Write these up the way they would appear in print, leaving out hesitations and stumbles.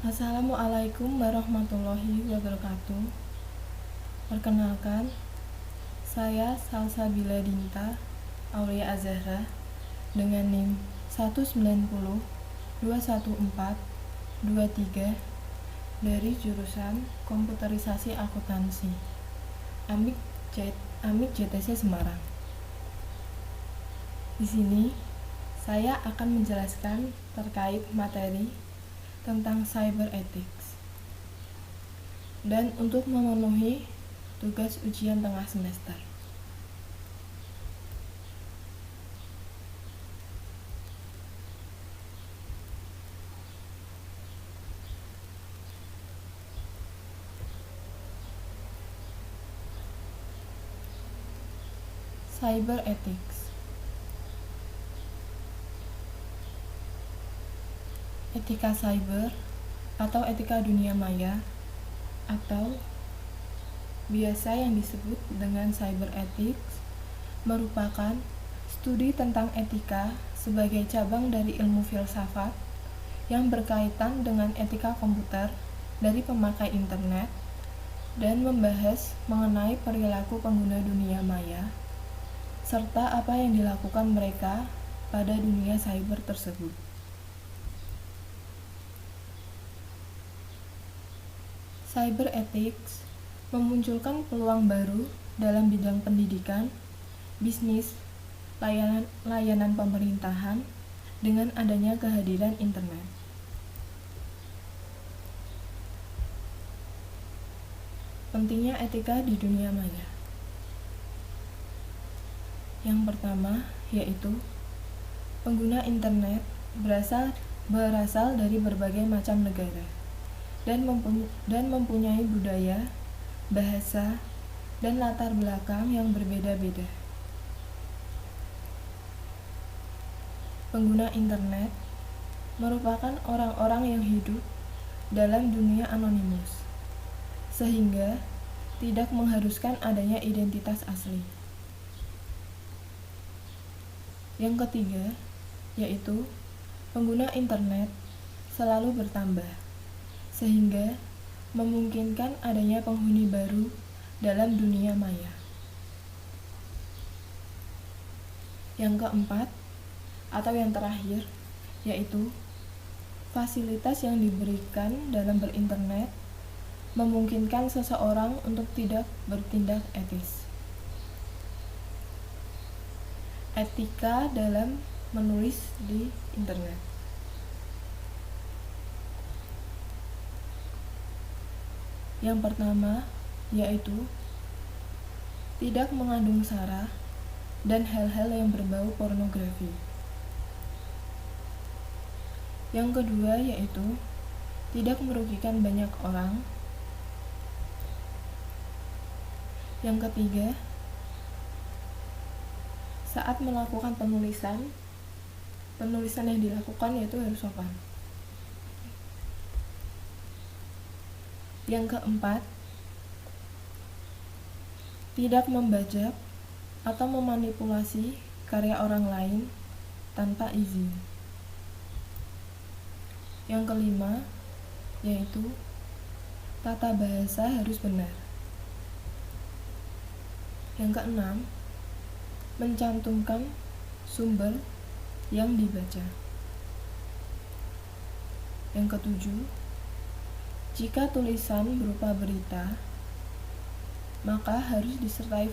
Assalamualaikum warahmatullahi wabarakatuh. Perkenalkan, saya Salsabila Dinta Aulia Azahra dengan NIM 1902142 dari jurusan Komputerisasi Akuntansi Amik JTC Semarang. Di sini saya akan menjelaskan terkait materi tentang cyber ethics dan untuk memenuhi tugas ujian tengah semester. Cyber ethics. Etika cyber atau etika dunia maya atau biasa yang disebut dengan cyber ethics merupakan studi tentang etika sebagai cabang dari ilmu filsafat yang berkaitan dengan etika komputer dari pemakai internet dan membahas mengenai perilaku pengguna dunia maya serta apa yang dilakukan mereka pada dunia cyber tersebut. Cyber ethics memunculkan peluang baru dalam bidang pendidikan, bisnis, layanan pemerintahan dengan adanya kehadiran internet. Pentingnya etika di dunia maya. Yang pertama yaitu pengguna internet berasal dari berbagai macam negara dan mempunyai budaya, bahasa, dan latar belakang yang berbeda-beda. Pengguna internet merupakan orang-orang yang hidup dalam dunia anonimus, sehingga tidak mengharuskan adanya identitas asli. Yang ketiga, yaitu pengguna internet selalu bertambah, sehingga memungkinkan adanya penghuni baru dalam dunia maya. Yang keempat, atau yang terakhir, yaitu fasilitas yang diberikan dalam berinternet memungkinkan seseorang untuk tidak bertindak etis. Etika dalam menulis di internet. Yang pertama yaitu tidak mengandung sara dan hal-hal yang berbau pornografi. Yang kedua yaitu tidak merugikan banyak orang. Yang ketiga, saat melakukan penulisan yang dilakukan yaitu harus sopan. Yang keempat, tidak membajak atau memanipulasi karya orang lain tanpa izin. Yang kelima, yaitu tata bahasa harus benar. Yang keenam, mencantumkan sumber yang dibaca. Yang ketujuh, jika tulisan berupa berita, maka harus disertai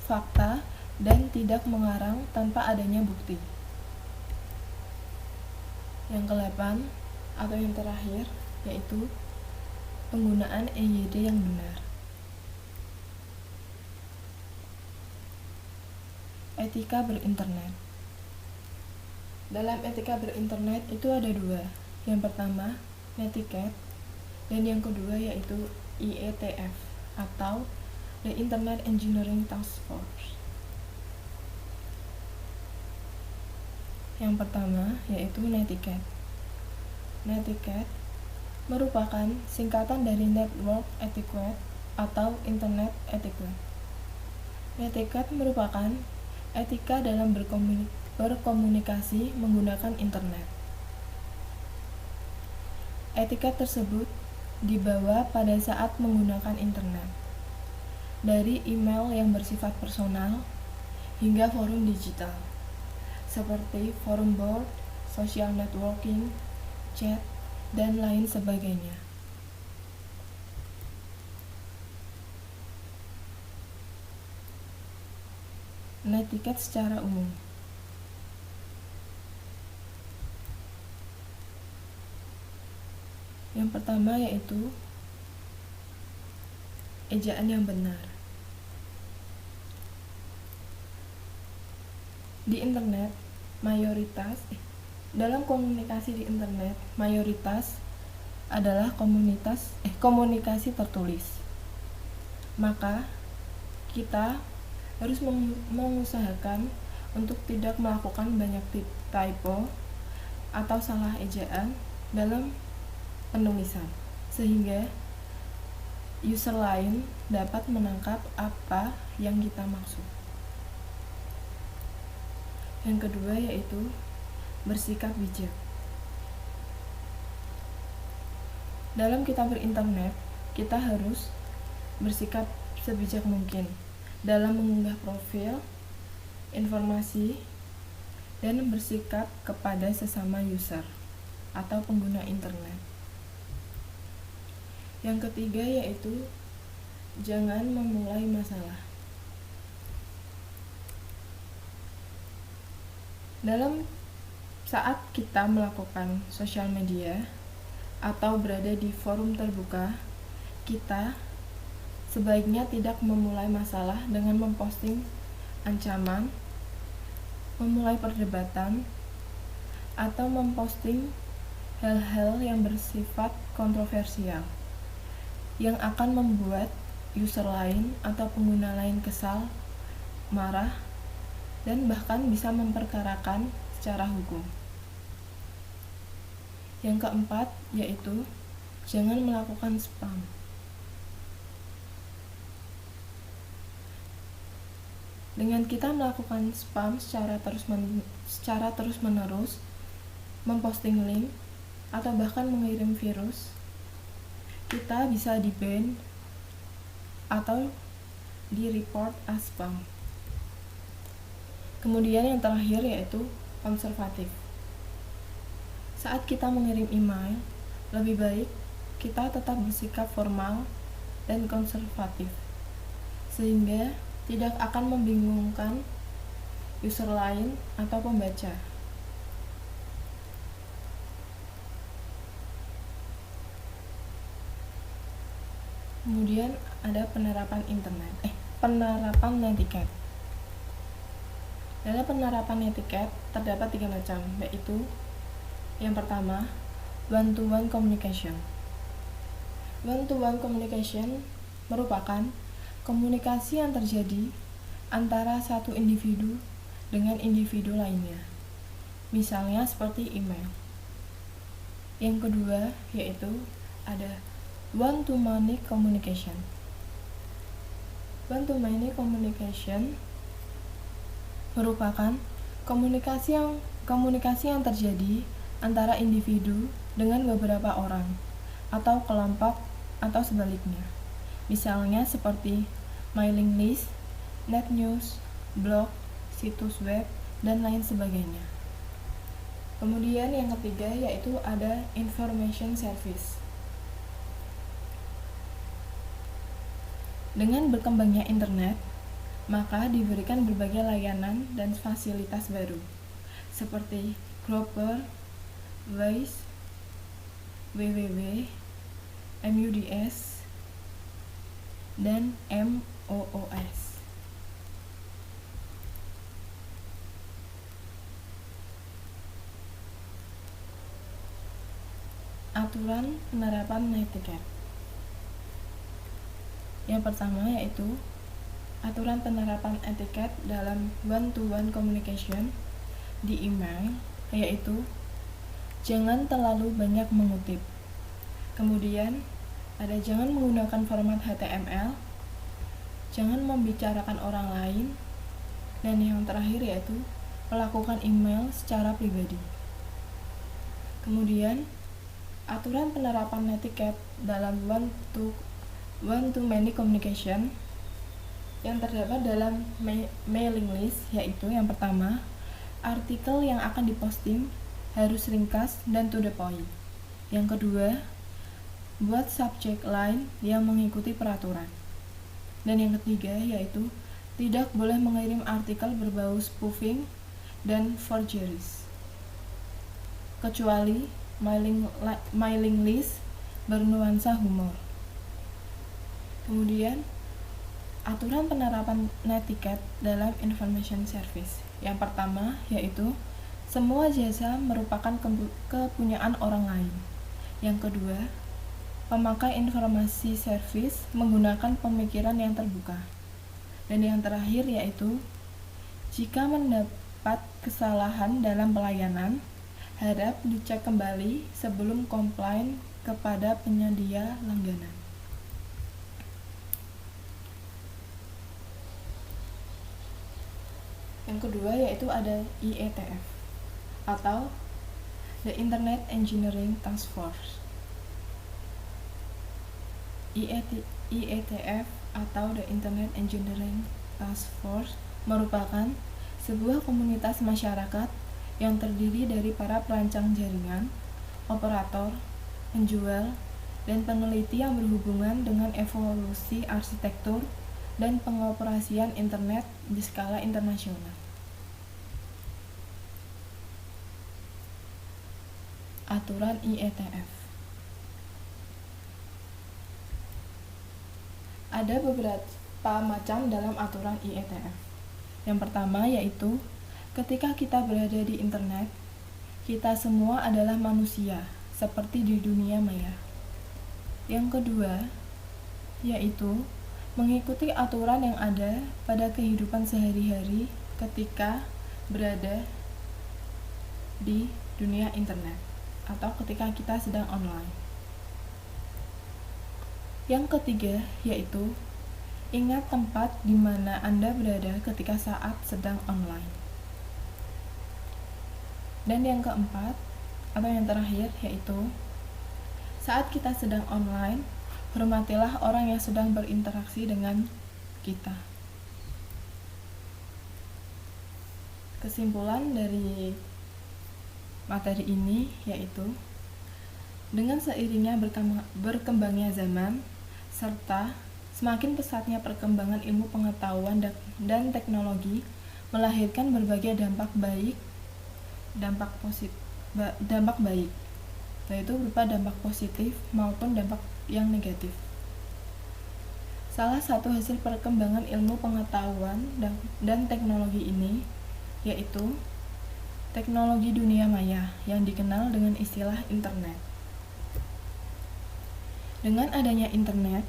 fakta dan tidak mengarang tanpa adanya bukti. Yang ke-8 atau yang terakhir yaitu penggunaan EYD yang benar. Etika berinternet. Dalam etika berinternet itu ada dua. Yang pertama, netiquette, dan yang kedua yaitu IETF atau The Internet Engineering Task Force. Yang pertama yaitu netiquette. Netiquette merupakan singkatan dari Network Etiquette atau Internet Etiquette. Netiquette merupakan etika dalam berkomunikasi menggunakan internet. Etiket tersebut dibawa pada saat menggunakan internet, dari email yang bersifat personal hingga forum digital, seperti forum board, social networking, chat, dan lain sebagainya. Netiket secara umum. Yang pertama yaitu ejaan yang benar. Di internet, dalam komunikasi di internet, mayoritas adalah komunikasi tertulis. Maka, kita harus mengusahakan untuk tidak melakukan banyak typo atau salah ejaan dalam penulisan, sehingga user lain dapat menangkap apa yang kita maksud. Yang kedua yaitu bersikap bijak. Dalam kita berinternet, kita harus bersikap sebijak mungkin dalam mengunggah profil, informasi, dan bersikap kepada sesama user atau pengguna internet. Yang ketiga yaitu jangan memulai masalah. Dalam saat kita melakukan sosial media atau berada di forum terbuka, kita sebaiknya tidak memulai masalah dengan memposting ancaman, memulai perdebatan, atau memposting hal-hal yang bersifat kontroversial yang akan membuat user lain atau pengguna lain kesal, marah, dan bahkan bisa memperkarakan secara hukum. Yang keempat yaitu jangan melakukan spam. Dengan kita melakukan spam secara terus-menerus, memposting link, atau bahkan mengirim virus, kita bisa di-ban atau di-report as spam. Kemudian yang terakhir yaitu konservatif. Saat kita mengirim email, lebih baik kita tetap bersikap formal dan konservatif, sehingga tidak akan membingungkan user lain atau pembaca. Kemudian ada penerapan netiket. Dalam penerapan netiket terdapat 3 macam, yaitu yang pertama, one-to-one communication. One-to-one communication merupakan komunikasi yang terjadi antara satu individu dengan individu lainnya, misalnya seperti email. Yang kedua yaitu ada one-to-many communication. One-to-many communication merupakan komunikasi yang terjadi antara individu dengan beberapa orang atau kelompok atau sebaliknya. Misalnya seperti mailing list, net news, blog, situs web, dan lain sebagainya. Kemudian yang ketiga yaitu ada information service. Dengan berkembangnya internet, maka diberikan berbagai layanan dan fasilitas baru, seperti Groper, Wise, www, MUDS, dan MOOS. Aturan penerapan netiket. Yang pertama yaitu aturan penerapan etiket dalam one-to-one communication di email, yaitu jangan terlalu banyak mengutip. Kemudian ada jangan menggunakan format HTML, jangan membicarakan orang lain, dan yang terakhir yaitu melakukan email secara pribadi. Kemudian aturan penerapan netiquette dalam one-to-many communication yang terdapat dalam mailing list, yaitu yang pertama, artikel yang akan diposting harus ringkas dan to the point. Yang kedua, buat subject line yang mengikuti peraturan. Dan yang ketiga yaitu tidak boleh mengirim artikel berbau spoofing dan forgeries, kecuali mailing list bernuansa humor. Kemudian, aturan penerapan netiquette dalam information service. Yang pertama yaitu semua jasa merupakan kepunyaan orang lain. Yang kedua, pemakai informasi service menggunakan pemikiran yang terbuka. Dan yang terakhir yaitu jika mendapat kesalahan dalam pelayanan, harap dicek kembali sebelum komplain kepada penyedia langganan. Yang kedua yaitu ada IETF atau The Internet Engineering Task Force. IETF atau The Internet Engineering Task Force merupakan sebuah komunitas masyarakat yang terdiri dari para perancang jaringan, operator, penjual, dan peneliti yang berhubungan dengan evolusi arsitektur dan pengoperasian internet di skala internasional. Aturan IETF. Ada beberapa macam dalam aturan IETF. Yang pertama yaitu ketika kita berada di internet, kita semua adalah manusia seperti di dunia maya. Yang kedua yaitu mengikuti aturan yang ada pada kehidupan sehari-hari ketika berada di dunia internet atau ketika kita sedang online. Yang ketiga yaitu ingat tempat di mana Anda berada ketika saat sedang online. Dan yang keempat atau yang terakhir yaitu saat kita sedang online, hormatilah orang yang sedang berinteraksi dengan kita. Kesimpulan dari materi ini yaitu dengan seiringnya berkembangnya zaman serta semakin pesatnya perkembangan ilmu pengetahuan dan teknologi melahirkan berbagai dampak baik, yaitu berupa dampak positif maupun dampak yang negatif. Salah satu hasil perkembangan ilmu pengetahuan dan teknologi ini yaitu teknologi dunia maya yang dikenal dengan istilah internet. Dengan adanya internet,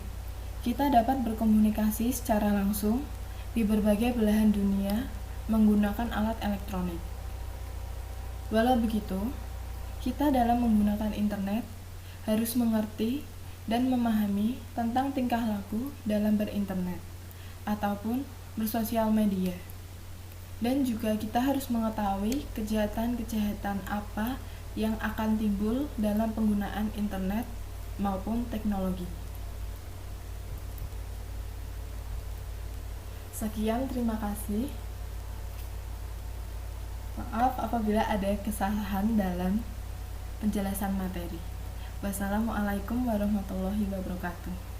kita dapat berkomunikasi secara langsung di berbagai belahan dunia menggunakan alat elektronik. Walau begitu, kita dalam menggunakan internet harus mengerti dan memahami tentang tingkah laku dalam berinternet ataupun bersosial media. Dan juga kita harus mengetahui kejahatan-kejahatan apa yang akan timbul dalam penggunaan internet maupun teknologi. Sekian, terima kasih. Maaf apabila ada kesalahan dalam penjelasan materi. Wassalamualaikum warahmatullahi wabarakatuh.